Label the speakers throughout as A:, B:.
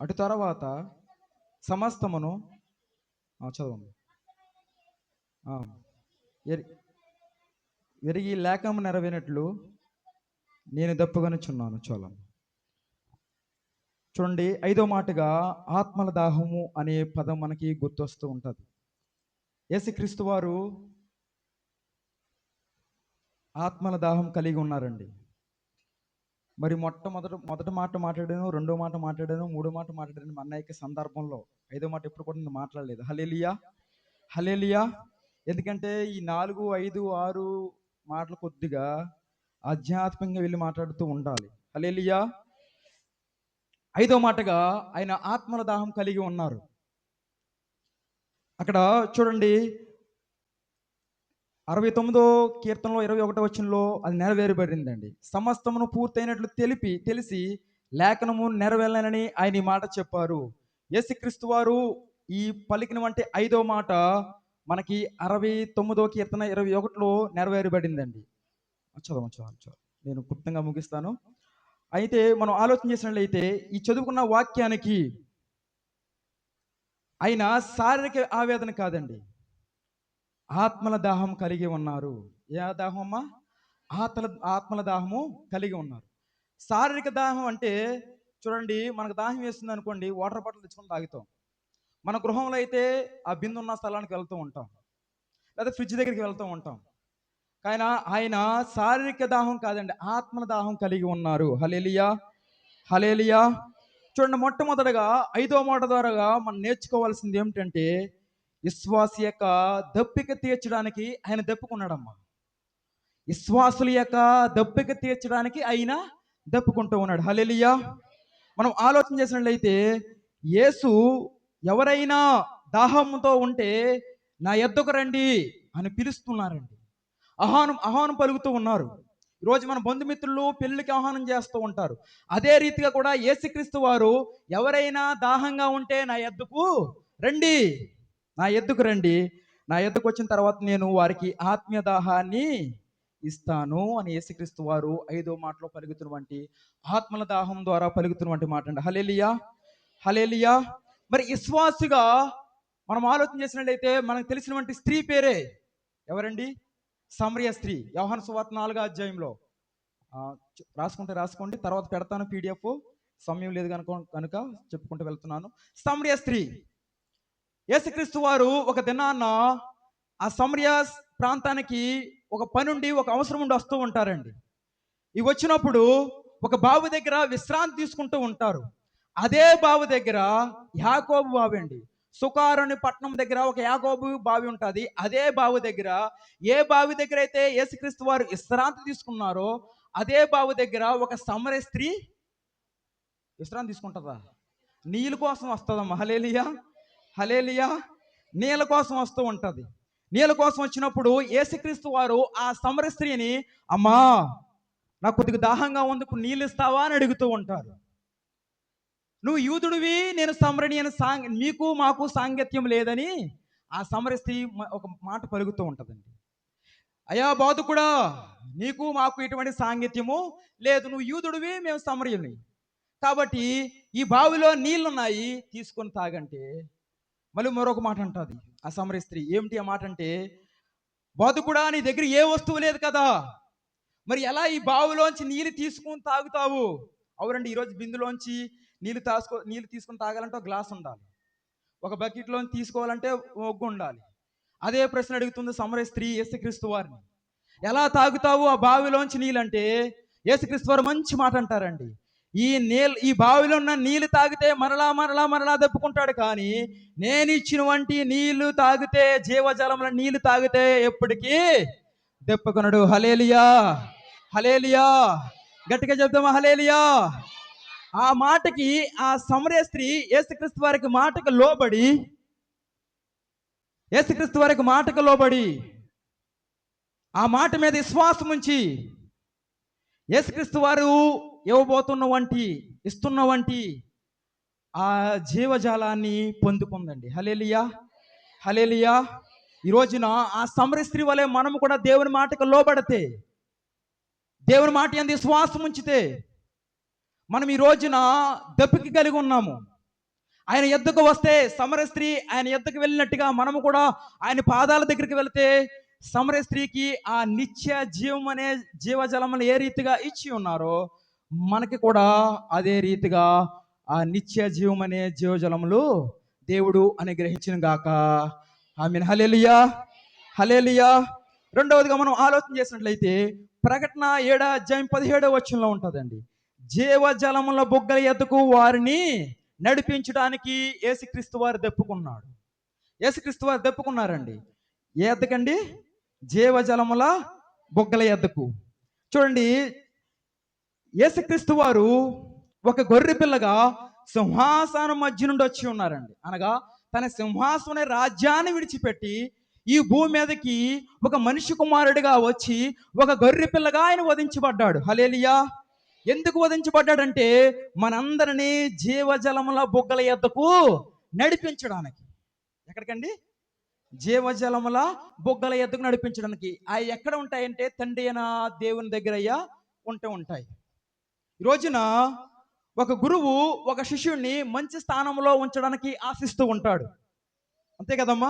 A: అటు తర్వాత సమస్తమును చదవండి. ఎరి ఎరిగి లేఖము నెరవేరినట్లు నేను దప్పుకొనుచున్నాను. చూడండి, ఐదో మాటగా ఆత్మల దాహము అనే పదం మనకి గుర్తొస్తూ ఉంటుంది. యేసుక్రీస్తు వారు ఆత్మల దాహం కలిగి ఉన్నారండి. మరి మొదటి మాట మాట్లాడాను, రెండో మాట మాట్లాడాను, మూడో మాట మాట్లాడాను. మన యొక్క సందర్భంలో ఐదో మాట ఎప్పుడు కూడా నేను మాట్లాడలేదు. హల్లెలూయా, హల్లెలూయా. ఎందుకంటే ఈ 4, 5, 6 మాటలు కొద్దిగా ఆధ్యాత్మికంగా వెళ్ళి మాట్లాడుతూ ఉండాలి. హల్లెలూయా. ఐదో మాటగా ఆయన ఆత్మల దాహం కలిగి ఉన్నారు. అక్కడ చూడండి, 69వ కీర్తనలో 21వ వచనంలో అది నెరవేరబడిందండి. సమస్తమును పూర్తయినట్లు తెలిసి లేఖనము నెరవేరాలని ఆయన ఈ మాట చెప్పారు. యేసుక్రీస్తు వారు ఈ పలికిన వంటి ఐదో మాట మనకి 69వ కీర్తన 21లో నెరవేరబడిందండి. చదవ నేను క్లుప్తంగా ముగిస్తాను. అయితే మనం ఆలోచన చేసినట్లయితే ఈ చదువుకున్న వాక్యానికి ఆయన శారీరక ఆవేదన కాదండి, ఆత్మల దాహం కలిగి ఉన్నారు. ఏ దాహం అమ్మా? ఆత్మల దాహము కలిగి ఉన్నారు. శారీరక దాహం అంటే చూడండి, మనకు దాహం వేస్తుంది అనుకోండి, వాటర్ బాటిల్ తెచ్చుకొని తాగుతాం. మన గృహంలో అయితే ఆ బిందు ఉన్న స్థలానికి వెళ్తూ ఉంటాం, లేదా ఫ్రిడ్జ్ దగ్గరికి వెళ్తూ ఉంటాం. కానీ ఆయన శారీరక దాహం కాదండి, ఆత్మల దాహం కలిగి ఉన్నారు. హల్లెలూయా, హల్లెలూయా. చూడండి, మొట్టమొదటగా ఐదో మాట ద్వారా మనం నేర్చుకోవాల్సింది ఏమిటంటే, విశ్వాస యొక్క దప్పిక తీర్చడానికి ఆయన దప్పుకున్నాడమ్మా. విశ్వాసుల యొక్క దప్పిక తీర్చడానికి ఆయన దప్పుకుంటూ ఉన్నాడు. హల్లెలూయా. మనం ఆలోచన చేసినట్లయితే యేసు ఎవరైనా దాహంతో ఉంటే నా యొద్దకు రండి అని పిలుస్తున్నారండి. ఆహ్వానం పలుకుతూ ఉన్నారు. ఈరోజు మన బంధుమిత్రులు పెళ్లికి ఆహ్వానం చేస్తూ ఉంటారు. అదే రీతిగా కూడా యేసుక్రీస్తు వారు ఎవరైనా దాహంగా ఉంటే నా యొద్దకు రండి, నా యొద్దకు రండి, నా యొద్దకు వచ్చిన తర్వాత నేను వారికి ఆత్మీయ దాహాన్ని ఇస్తాను అని యేసుక్రీస్తు వారు ఐదో మాటలో పలుకుతున్నటువంటి ఆత్మల దాహం ద్వారా పలుకుతున్నటువంటి మాట అండి. హల్లెలూయా, హల్లెలూయా. మరి విశ్వాసిగా మనం ఆలోచన చేసినట్లయితే మనకు తెలిసినటువంటి స్త్రీ పేరే ఎవరండి? సమరయ స్త్రీ. యోహాను సువార్త 4వ అధ్యాయంలో రాసుకోండి, తర్వాత పెడతాను PDF. సమయం లేదు కనుక చెప్పుకుంటూ వెళ్తున్నాను. సమరయ స్త్రీ. యేసుక్రీస్తు వారు ఒక దినాన్న ఆ సమరయ ప్రాంతానికి ఒక పనుండి, ఒక అవసరం ఉండి వస్తూ ఉంటారండి. ఇవి వచ్చినప్పుడు ఒక బావి దగ్గర విశ్రాంతి తీసుకుంటూ ఉంటారు. అదే బావి దగ్గర యాకోబు బావి అండి, సుకారుని పట్టణం దగ్గర ఒక యాకోబు బావి ఉంటుంది. అదే బావి దగ్గర, ఏ బావి దగ్గర అయితే యేసుక్రీస్తు వారు విశ్రాంతి తీసుకున్నారో అదే బావి దగ్గర ఒక సమరయ స్త్రీ విశ్రాంతి తీసుకుంటుందా? నీళ్ళ కోసం వస్తుందమ్మా. హల్లెలూయా, హల్లెలూయా. నీళ్ళ కోసం వస్తూ ఉంటుంది. నీళ్ళ కోసం వచ్చినప్పుడు యేసుక్రీస్తు వారు ఆ సమరయ స్త్రీని, అమ్మా నాకు కొద్దిగా దాహంగా ఉంది, నీళ్ళు ఇస్తావా అని అడుగుతూ ఉంటారు. నువ్వు యూదుడివి, నేను సమరణి అని మీకు మాకు సాంగత్యం లేదని ఆ సమరయ స్త్రీ ఒక మాట పలుకుతూ ఉంటుందండి. అయ్యా బోధకుడా, నీకు మాకు ఎటువంటి సాంగత్యము లేదు, నువ్వు యూదుడివి, మేము సమరయుని, కాబట్టి ఈ బావిలో నీళ్లున్నాయి, తీసుకొని తాగంటే మళ్ళీ మరొక మాట అంటుంది ఆ సమరయ స్త్రీ. ఏమిటి ఆ మాట అంటే, బోధకుడా నీ దగ్గర ఏ వస్తువు లేదు కదా, మరి ఎలా ఈ బావిలోంచి నీళ్ళు తీసుకుని తాగుతావు? అవునండి, ఈరోజు బిందులోంచి నీళ్ళు తీసుకుని తాగాలంటే ఒక గ్లాస్ ఉండాలి, ఒక బకెట్లోంచి తీసుకోవాలంటే ఒగ్గు ఉండాలి. అదే ప్రశ్న అడుగుతుంది సమరయ స్త్రీ యేసుక్రీస్తు వారిని. ఎలా తాగుతావు ఆ బావిలోంచి నీళ్ళంటే యేసుక్రీస్తు వారు మంచి మాట అంటారండి. ఈ బావిలో ఉన్న నీళ్లు తాగితే మరలా దప్పుకుంటాడు, కానీ నేను ఇచ్చిన వంటి నీళ్లు తాగితే, జీవజలముల నీళ్లు తాగితే ఎప్పటికీ దప్పుకొనడు. హల్లెలూయా, హల్లెలూయా. గట్టిగా చెప్దామా? హల్లెలూయా. ఆ మాటకి ఆ సమరయ స్త్రీ యేసుక్రీస్తు వారికి మాటకు లోబడి ఆ మాట మీద విశ్వాసం ఉంచి యేసుక్రీస్తు వారు ఇస్తున్న వంటి ఆ జీవజాలాన్ని పొందుకుందండి. హల్లెలూయా, హల్లెలూయా. ఈ రోజున ఆ సమరయ స్త్రీ వలె మనము కూడా దేవుని మాటకు లోబడితే, దేవుని మాట యందు విశ్వాసం ఉంచితే మనం ఈ రోజున దప్పిక కలిగి ఉన్నాము. ఆయన ఎద్దుకు వస్తే సమర స్త్రీ ఆయన ఎద్దుకు వెళ్ళినట్టుగా మనము కూడా ఆయన పాదాల దగ్గరికి వెళితే సమర స్త్రీకి ఆ నిత్య జీవం అనే జీవజలములు ఏ రీతిగా ఇచ్చి ఉన్నారో మనకి కూడా అదే రీతిగా ఆ నిత్య జీవం అనే జీవజలములు దేవుడు అనుగ్రహించిన గాక. ఆమేన్. హల్లెలూయా, హల్లెలూయా. రెండవదిగా మనం ఆలోచన చేసినట్లయితే ప్రకటన 7:17 ఉంటుందండి. జీవజలముల బుగ్గల ఎద్దుకు వారిని నడిపించడానికి యేసుక్రీస్తు వారు దప్పుకున్నాడు. యేసుక్రీస్తు వారు దప్పుకున్నారండి. ఏ ఎద్దకండి? జీవజలముల బుగ్గల ఎద్దకు. చూడండి, యేసుక్రీస్తు వారు ఒక గొర్రె పిల్లగా సింహాసనం మధ్య నుండి వచ్చి ఉన్నారండి. అనగా తన సింహాసన రాజ్యాన్ని విడిచిపెట్టి ఈ భూమి మీదకి ఒక మనిషి కుమారుడిగా వచ్చి ఒక గొర్రె పిల్లగా ఆయన వధించబడ్డాడు. హల్లెలూయా. ఎందుకు వధించబడ్డాడంటే మనందరినీ జీవజలముల బుగ్గల యొద్దకు నడిపించడానికి. ఎక్కడికండి? జీవజలముల బుగ్గల యొద్దకు నడిపించడానికి. అవి ఎక్కడ ఉంటాయంటే తండ్రి అయిన దేవుని దగ్గర ఉంటూ ఉంటాయి. ఈ రోజున ఒక గురువు ఒక శిష్యుడిని మంచి స్థానంలో ఉంచడానికి ఆశిస్తూ ఉంటాడు. అంతే కదమ్మా?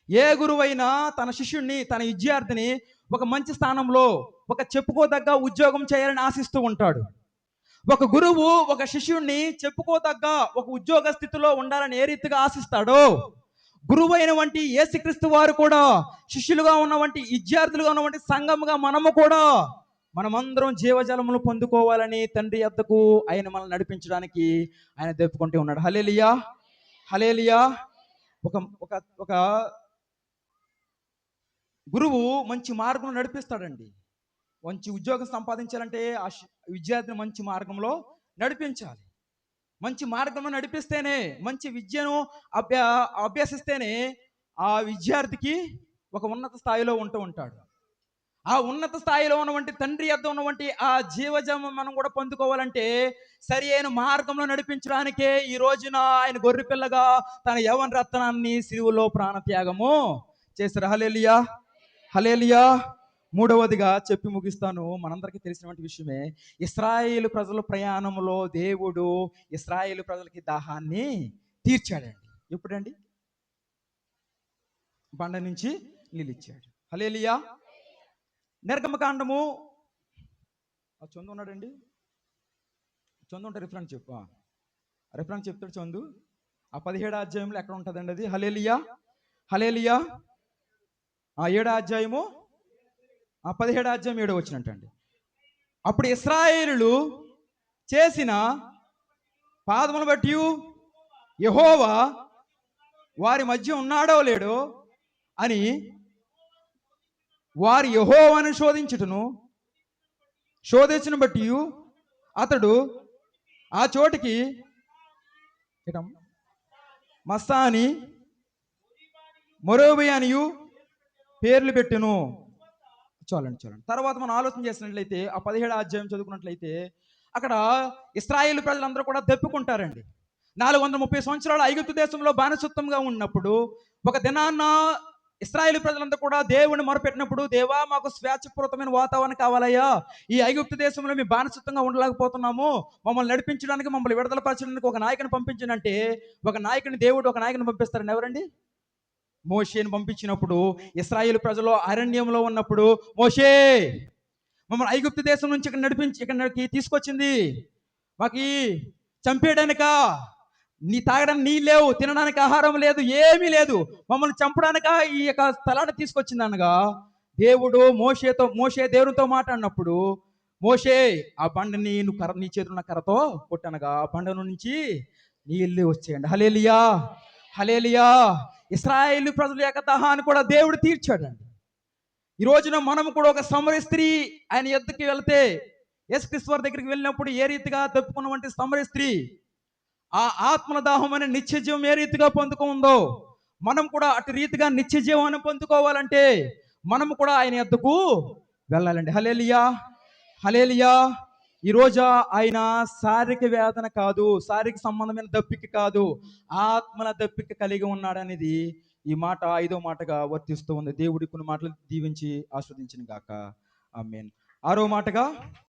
A: ఏ గురువైనా తన శిష్యుడిని, తన విద్యార్థిని ఒక మంచి స్థానంలో ఒక చెప్పుకోదగ్గ ఉద్యోగం చేయాలని ఆశిస్తూ ఉంటాడు. ఒక గురువు ఒక శిష్యుడిని చెప్పుకోదగ్గ ఒక ఉద్యోగ స్థితిలో ఉండాలని ఏ రీతిగా ఆశిస్తాడో గురువు అయిన వంటి యేసుక్రీస్తు వారు కూడా శిష్యులుగా ఉన్నవంటి విద్యార్థులుగా ఉన్నవంటి సంఘముగా మనమందరం జీవజలములు పొందుకోవాలని తండ్రి యొద్దకు ఆయన మనల్ని నడిపించడానికి ఆయన దెప్పుకుంటూ ఉన్నాడు. హల్లెలూయా, హల్లెలూయా. ఒక ఒక ఒక గురువు మంచి మార్గంలో నడిపిస్తాడండి. మంచి ఉద్యోగం సంపాదించాలంటే ఆ విద్యార్థిని మంచి మార్గంలో నడిపించాలి. మంచి మార్గంలో నడిపిస్తేనే, మంచి విద్యను అభ్యసిస్తేనే ఆ విద్యార్థికి ఒక ఉన్నత స్థాయిలో ఉంటూ ఉంటాడు. ఆ ఉన్నత స్థాయిలో ఉన్నటువంటి తండ్రి యొద్ద ఉన్నటువంటి ఆ జీవజలం మనం కూడా పొందుకోవాలంటే సరి అయిన మార్గంలో నడిపించడానికే ఈ రోజున ఆయన గొర్రెపిల్లగా తన యవ్వన రత్నాన్ని సిలువలో ప్రాణత్యాగము చేశారు. హల్లెలూయా, హల్లెలూయా. మూడవదిగా చెప్పి ముగిస్తాను. మనందరికీ తెలిసినటువంటి విషయమే, ఇశ్రాయేలు ప్రజల ప్రయాణంలో దేవుడు ఇశ్రాయేలు ప్రజలకి దాహాన్ని తీర్చాడండి. ఎప్పుడండి? బండ నుంచి నీళ్ళు ఇచ్చాడు. హల్లెలూయా. నిర్గమకాండము చందు ఉన్నాడండి? చందు ఉంటే రిఫరెన్స్ చెప్పు. రిఫరెన్స్ చెప్తాడు చందు. ఆ 17వ అధ్యాయంలో ఎక్కడ ఉంటుందండి అది? హల్లెలూయా, హల్లెలూయా. 7వ అధ్యాయము 17వ అధ్యాయం 7వ వచనం. అప్పుడు ఇశ్రాయేలులు చేసిన పాదములు బట్టి యెహోవా వారి మధ్య ఉన్నాడో లేడో అని వారి యెహోవాను శోధించును బట్టి అతడు ఆ చోటికి మస్సా అని మొరోబి అనియు పేర్లు పెట్టును. చూడండి. తర్వాత మనం ఆలోచన చేసినట్లయితే ఆ 17వ అధ్యాయం చదువుకున్నట్లయితే అక్కడ ఇశ్రాయేలు ప్రజలందరూ కూడా దప్పుకుంటారండి. 430 సంవత్సరాలు ఐగుప్తు దేశంలో బానిసత్వంగా ఉన్నప్పుడు ఒక దినాన్న ఇశ్రాయేలు ప్రజలందరూ కూడా దేవుని మొరపెట్టినప్పుడు, దేవా మాకు స్వేచ్ఛపూరితమైన వాతావరణం కావాలయ్యా, ఈ ఐగుప్తు దేశంలో మేము బానిసత్వంగా ఉండలేకపోతున్నాము, మమ్మల్ని నడిపించడానికి, మమ్మల్ని విడుదల పరచడానికి ఒక నాయకుని పంపించినంటే ఒక నాయకుని పంపిస్తారండి. ఎవరండి? మోషేని పంపించినప్పుడు ఇశ్రాయేలు ప్రజలు అరణ్యంలో ఉన్నప్పుడు, మోషే మమ్మల్ని ఐగుప్తు దేశం నుంచి ఇక్కడికి తీసుకొచ్చింది మాకు చంపేయడానిక, తాగడానికి నీళ్ళు లేవు, తినడానికి ఆహారం లేదు, ఏమీ లేదు, మమ్మల్ని చంపడానిక ఈ యొక్క స్థలాన్ని తీసుకొచ్చింది అనగా మోషే దేవునితో మాట్లాడినప్పుడు, మోషే ఆ బండని నీ చేతున్న కర్రతో కొట్టనగా ఆ బండ నుంచి నీళ్ళు వచ్చేయండి. హల్లెలూయా, హల్లెలూయా. ఇశ్రాయేలు ప్రజల యొక్క దాహాన్ని కూడా దేవుడు తీర్చాడండి. ఈ రోజున మనం కూడా ఒక సమరయ స్త్రీ ఆయన యొద్దకు వెళ్తే, యేసుక్రీస్తు వారి దగ్గరికి వెళ్ళినప్పుడు ఏ రీతిగా తప్పుకున్నటువంటి సమరయ స్త్రీ ఆ ఆత్మల దాహం అనే నిత్య జీవం ఏ రీతిగా పొందుకుందో మనం కూడా అటు రీతిగా నిత్య జీవాన్ని పొందుకోవాలంటే మనము కూడా ఆయన యొద్దకు వెళ్ళాలండి. హల్లెలూయా, హల్లెలూయా. ఈరోజు ఆయన శారీరక వేదన కాదు, శారీరక సంబంధమైన దప్పిక కాదు, ఆత్మల దప్పిక కలిగి ఉన్నాడనేది ఈ మాట 5వ మాటగా వర్తిస్తూ ఉంది. దేవుడి కొన్ని మాటలు దీవించి ఆస్వాదించిన గాక. ఆమేన్. 6వ మాటగా